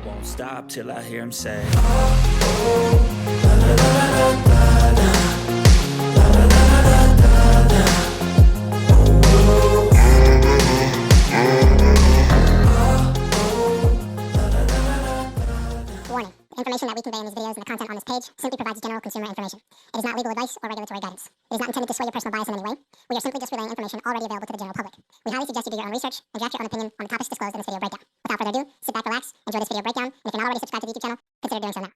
won't stop till I hear him say, Warning. The information that we convey in these videos and the content on this page simply provides general consumer information. It is not legal advice or regulatory guidance. It is not intended to sway your personal bias in any way. We are simply just relaying information already available to the general public. We highly suggest you do your own research and draft your own opinion on the topics disclosed in this video breakdown. Without further ado, sit back, relax, enjoy this video breakdown, and if you're not already subscribed to the YouTube channel, consider doing so now.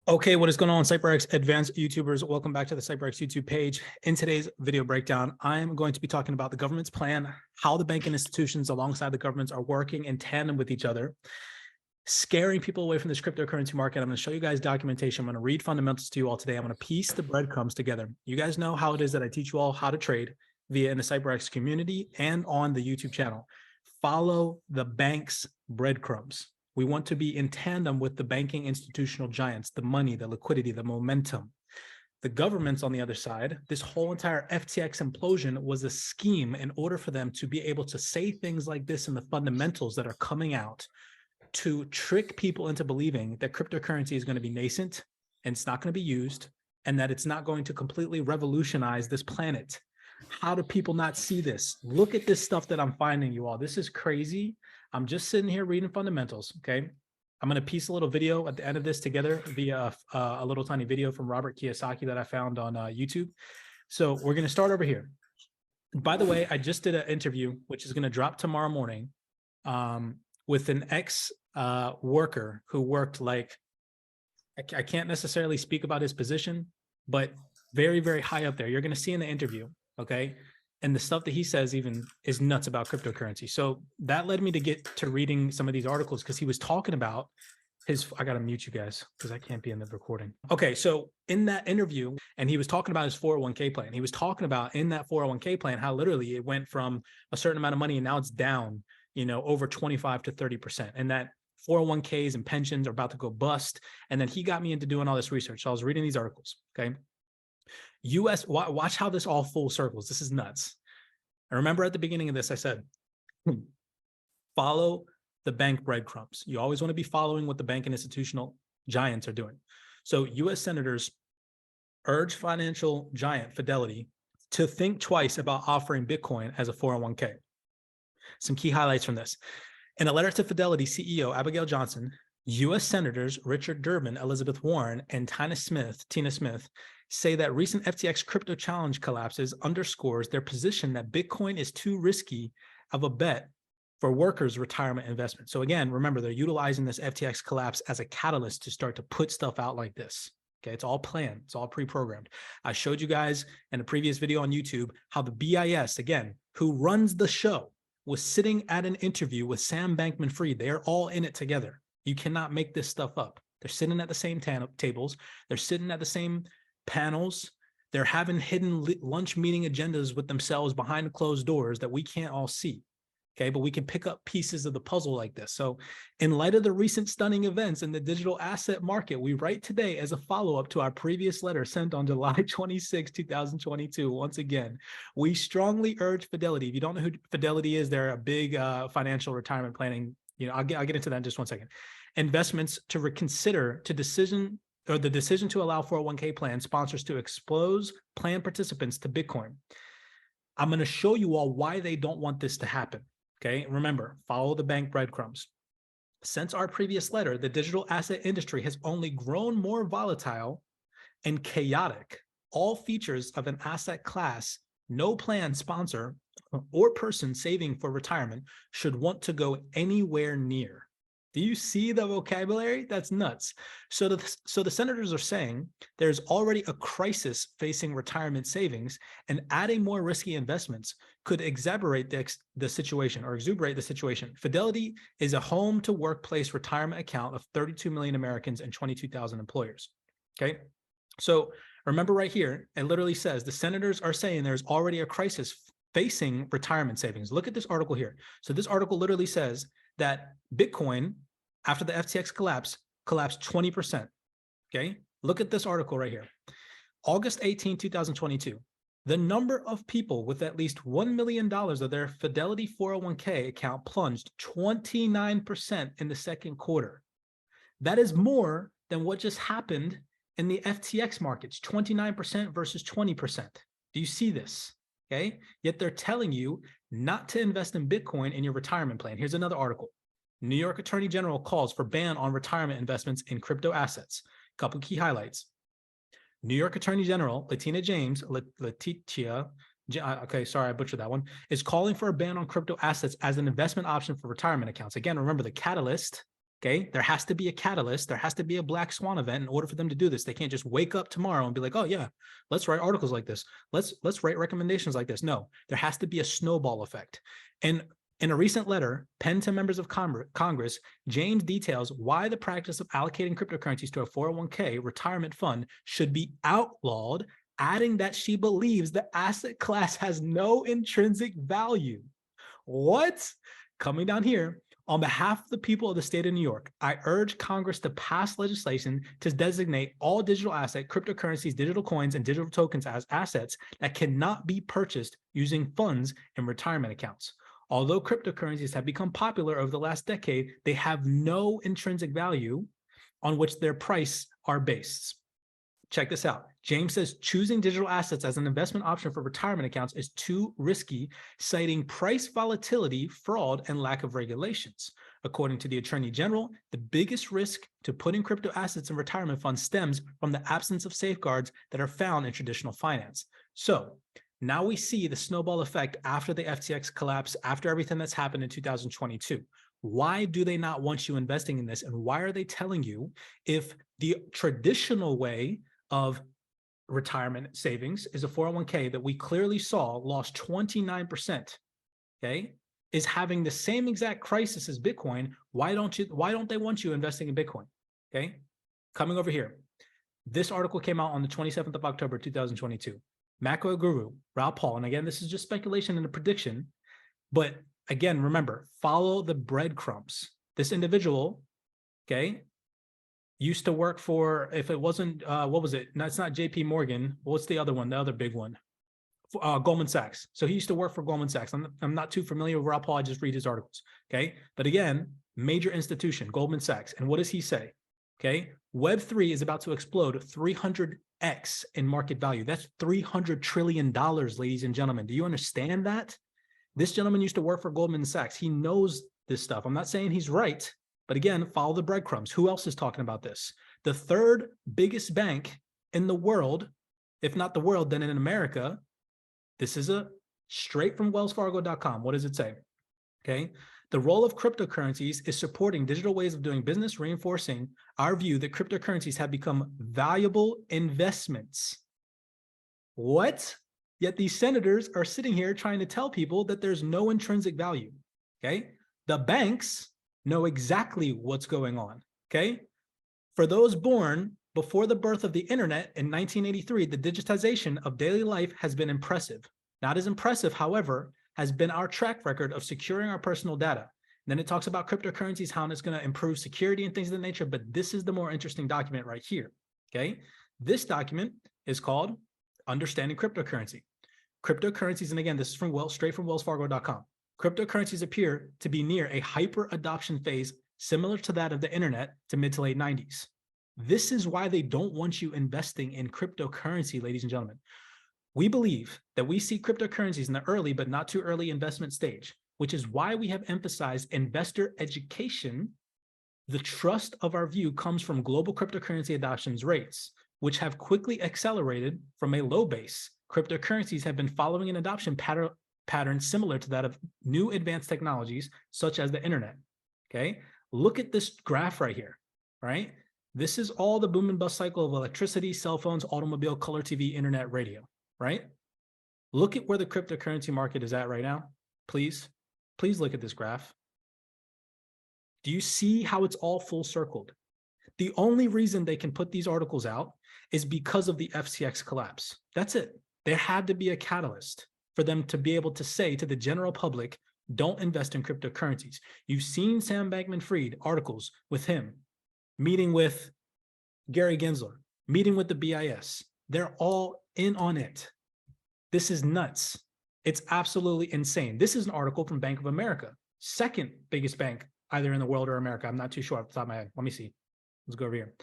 Okay, what is going on, CYPRX advanced YouTubers? Welcome back to the CYPRX YouTube page. In today's video breakdown, I'm going to be talking about the government's plan, how the banking institutions alongside the governments are working in tandem with each other, scaring people away from this cryptocurrency market. I'm going to show you guys documentation. I'm going to read fundamentals to you all today. I'm going to piece the breadcrumbs together. You guys know how it is that I teach you all how to trade via in the CYPRX community and on the YouTube channel. Follow the bank's breadcrumbs. We want to be in tandem with the banking institutional giants, the money, the liquidity, the momentum. The governments on the other side, this whole entire FTX implosion was a scheme in order for them to be able to say things like this in the fundamentals that are coming out to trick people into believing that cryptocurrency is going to be nascent and it's not going to be used and that it's not going to completely revolutionize this planet. How do people not see this? Look at this stuff that I'm finding, you all. This is crazy. I'm just sitting here reading fundamentals, okay? I'm going to piece a little video at the end of this together via a little tiny video from Robert Kiyosaki that I found on YouTube. So we're going to start over here. By the way, I just did an interview, which is going to drop tomorrow morning, with an ex-worker who worked like, I can't necessarily speak about his position, but very, very high up there. You're going to see in the interview, okay? And the stuff that he says even is nuts about cryptocurrency. So that led me to get to reading some of these articles because he was talking about his, I got to mute you guys because I can't be in the recording. Okay, so in that interview, and he was talking about his 401k plan. He was talking about in that 401k plan, how literally it went from a certain amount of money and now it's down, you know, over 25 to 30%. And that 401ks and pensions are about to go bust. And then he got me into doing all this research. So I was reading these articles, okay? Watch how this all full circles. This is nuts. I remember at the beginning of this, I said, follow the bank breadcrumbs. You always want to be following what the bank and institutional giants are doing. So US senators urge financial giant Fidelity to think twice about offering Bitcoin as a 401k. Some key highlights from this. In a letter to Fidelity CEO Abigail Johnson, U.S. Senators Richard Durbin, Elizabeth Warren, and Tina Smith say that recent FTX crypto challenge collapses underscores their position that Bitcoin is too risky of a bet for workers' retirement investment. So again, remember, they're utilizing this FTX collapse as a catalyst to start to put stuff out like this. Okay, it's all planned. It's all pre-programmed. I showed you guys in a previous video on YouTube how the BIS, again, who runs the show, was sitting at an interview with Sam Bankman-Fried. They are all in it together. You cannot make this stuff up. They're sitting at the same tables. They're sitting at the same panels. They're having hidden lunch meeting agendas with themselves behind closed doors that we can't all see. Okay, but we can pick up pieces of the puzzle like this. So in light of the recent stunning events in the digital asset market, we write today as a follow-up to our previous letter sent on July 26, 2022. Once again, we strongly urge Fidelity. If you don't know who Fidelity is, they're a big financial retirement planning. You know, I'll get into that in just 1 second. Investments to reconsider the decision to allow 401k plan sponsors to expose plan participants to Bitcoin. I'm going to show you all why they don't want this to happen. Okay, remember, follow the bank breadcrumbs. Since our previous letter, the digital asset industry has only grown more volatile and chaotic. All features of an asset class, no plan sponsor or person saving for retirement should want to go anywhere near. Do you see the vocabulary? That's nuts. So the senators are saying there's already a crisis facing retirement savings, and adding more risky investments could exuberate the situation. Fidelity is a home to workplace retirement account of 32 million Americans and 22,000 employers. Okay. So remember right here, it literally says the senators are saying there's already a crisis facing retirement savings. Look at this article here. So this article literally says that Bitcoin, after the FTX collapsed 20%. Okay. Look at this article right here. August 18, 2022. The number of people with at least $1 million of their Fidelity 401k account plunged 29% in the second quarter. That is more than what just happened in the FTX markets, 29% versus 20%. Do you see this? Okay. Yet they're telling you not to invest in Bitcoin in your retirement plan. Here's another article. New York Attorney General calls for ban on retirement investments in crypto assets. Couple key highlights. New York Attorney General Letitia, okay, sorry, I butchered that one, is calling for a ban on crypto assets as an investment option for retirement accounts. Again, remember the catalyst. Okay, there has to be a catalyst. There has to be a black swan event in order for them to do this. They can't just wake up tomorrow and be like, oh yeah, let's write articles like this. Let's write recommendations like this. No, there has to be a snowball effect. And in a recent letter penned to members of Congress, James details why the practice of allocating cryptocurrencies to a 401k retirement fund should be outlawed, adding that she believes the asset class has no intrinsic value. What? Coming down here. On behalf of the people of the state of New York, I urge Congress to pass legislation to designate all digital asset, cryptocurrencies, digital coins, and digital tokens as assets that cannot be purchased using funds in retirement accounts. Although cryptocurrencies have become popular over the last decade, they have no intrinsic value on which their price are based. Check this out. James says choosing digital assets as an investment option for retirement accounts is too risky, citing price volatility, fraud, and lack of regulations. According to the Attorney General, the biggest risk to putting crypto assets in retirement funds stems from the absence of safeguards that are found in traditional finance. So now we see the snowball effect after the FTX collapse, after everything that's happened in 2022. Why do they not want you investing in this? And why are they telling you if the traditional way of retirement savings is a 401k that we clearly saw lost 29%, okay, is having the same exact crisis as Bitcoin? Why don't they want you investing in Bitcoin? Okay, coming over here. This article came out on the 27th of October, 2022. Macro guru, Raoul Pal, and again, this is just speculation and a prediction, but again, remember, follow the breadcrumbs. This individual, okay, used to work for, if it wasn't, what was it? No, it's not JP Morgan. What's the other one? The other big one? Goldman Sachs. So he used to work for Goldman Sachs. I'm not too familiar with Raoul Pal. I just read his articles. Okay. But again, major institution, Goldman Sachs. And what does he say? Okay. Web3 is about to explode 300x in market value. That's $300 trillion, ladies and gentlemen. Do you understand that? This gentleman used to work for Goldman Sachs. He knows this stuff. I'm not saying he's right, but again, follow the breadcrumbs. Who else is talking about this? The third biggest bank in the world, if not the world, then in America. This is a straight from wellsfargo.com. What does it say? Okay. The role of cryptocurrencies is supporting digital ways of doing business, reinforcing our view that cryptocurrencies have become valuable investments. What? Yet these senators are sitting here trying to tell people that there's no intrinsic value. Okay. The banks know exactly what's going on. Okay. For those born before the birth of the internet in 1983, the digitization of daily life has been impressive. Not as impressive, however, has been our track record of securing our personal data. And then it talks about cryptocurrencies, how it's going to improve security and things of that nature. But this is the more interesting document right here. Okay. This document is called Understanding Cryptocurrency. Cryptocurrencies, and again, this is from straight from wellsfargo.com. Cryptocurrencies appear to be near a hyper adoption phase similar to that of the internet to mid to late 90s. This is why they don't want you investing in cryptocurrency, ladies and gentlemen. We believe that we see cryptocurrencies in the early but not too early investment stage, which is why we have emphasized investor education. The trust of our view comes from global cryptocurrency adoption rates, which have quickly accelerated from a low base. Cryptocurrencies have been following an adoption pattern similar to that of new advanced technologies, such as the internet. Okay, look at this graph right here, right? This is all the boom and bust cycle of electricity, cell phones, automobile, color TV, internet, radio, right? Look at where the cryptocurrency market is at right now. Please look at this graph. Do you see how it's all full circled? The only reason they can put these articles out is because of the FTX collapse. That's it. There had to be a catalyst for them to be able to say to the general public, don't invest in cryptocurrencies. You've seen Sam Bankman-Fried articles with him, meeting with Gary Gensler, meeting with the BIS. They're all in on it. This is nuts. It's absolutely insane. This is an article from Bank of America, second biggest bank either in the world or America. I'm not too sure off the top of my head. Let me see. Let's go over here.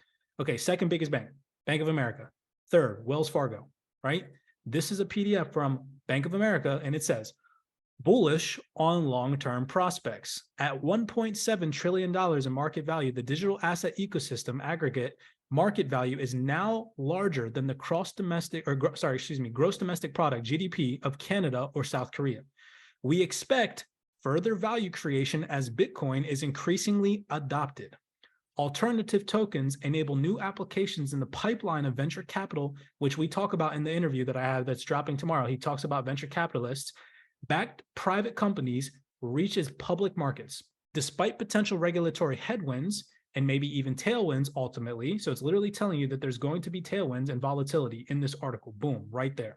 Okay, second biggest bank, Bank of America. Third, Wells Fargo, right? This is a PDF from Bank of America, and it says, bullish on long-term prospects. At $1.7 trillion in market value, the digital asset ecosystem aggregate market value is now larger than the gross domestic product, GDP of Canada or South Korea. We expect further value creation as Bitcoin is increasingly adopted. Alternative tokens enable new applications in the pipeline of venture capital, which we talk about in the interview that I have that's dropping tomorrow. He talks about venture capitalists. Backed private companies reaches public markets. Despite potential regulatory headwinds and maybe even tailwinds ultimately, so it's literally telling you that there's going to be tailwinds and volatility in this article. Boom, right there.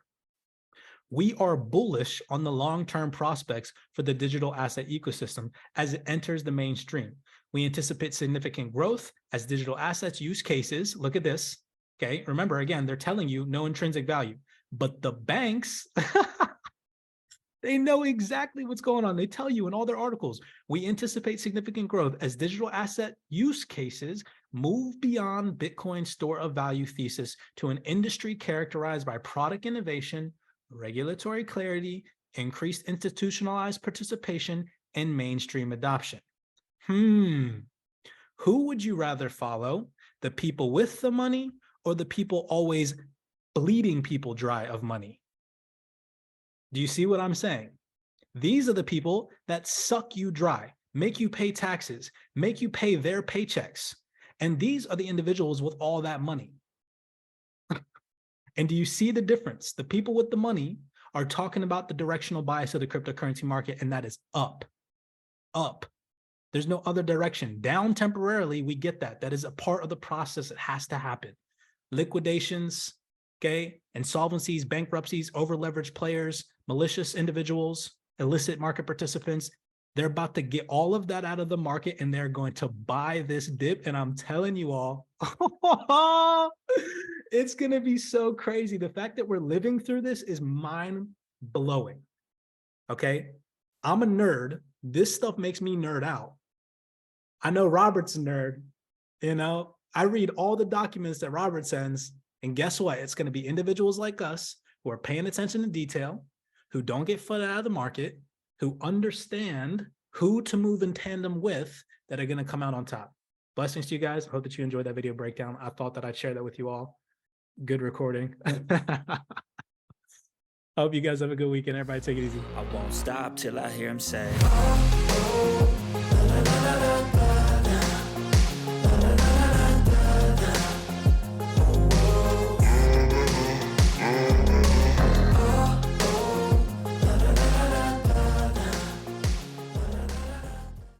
We are bullish on the long-term prospects for the digital asset ecosystem as it enters the mainstream. We anticipate significant growth as digital assets use cases. Look at this. Okay, remember, again, they're telling you no intrinsic value, but the banks, they know exactly what's going on. They tell you in all their articles, we anticipate significant growth as digital asset use cases move beyond Bitcoin's store of value thesis to an industry characterized by product innovation, regulatory clarity, increased institutionalized participation, and mainstream adoption. Who would you rather follow? The people with the money or the people always bleeding people dry of money? Do you see what I'm saying? These are the people that suck you dry, make you pay taxes, make you pay their paychecks. And these are the individuals with all that money. And do you see the difference? The people with the money are talking about the directional bias of the cryptocurrency market, and that is up, up. There's no other direction. Down temporarily, we get that. That is a part of the process that has to happen. Liquidations, okay, insolvencies, bankruptcies, over-leveraged players, malicious individuals, illicit market participants, they're about to get all of that out of the market and they're going to buy this dip. And I'm telling you all, it's going to be so crazy. The fact that we're living through this is mind-blowing, okay? I'm a nerd. This stuff makes me nerd out. I know Robert's a nerd, you know? I read all the documents that Robert sends, and guess what? It's going to be individuals like us who are paying attention to detail, who don't get flooded out of the market, who understand who to move in tandem with, that are going to come out on top. Blessings to you guys. I hope that you enjoyed that video breakdown. I thought that I'd share that with you all. Good recording. I hope you guys have a good weekend. Everybody take it easy. I won't stop till I hear him say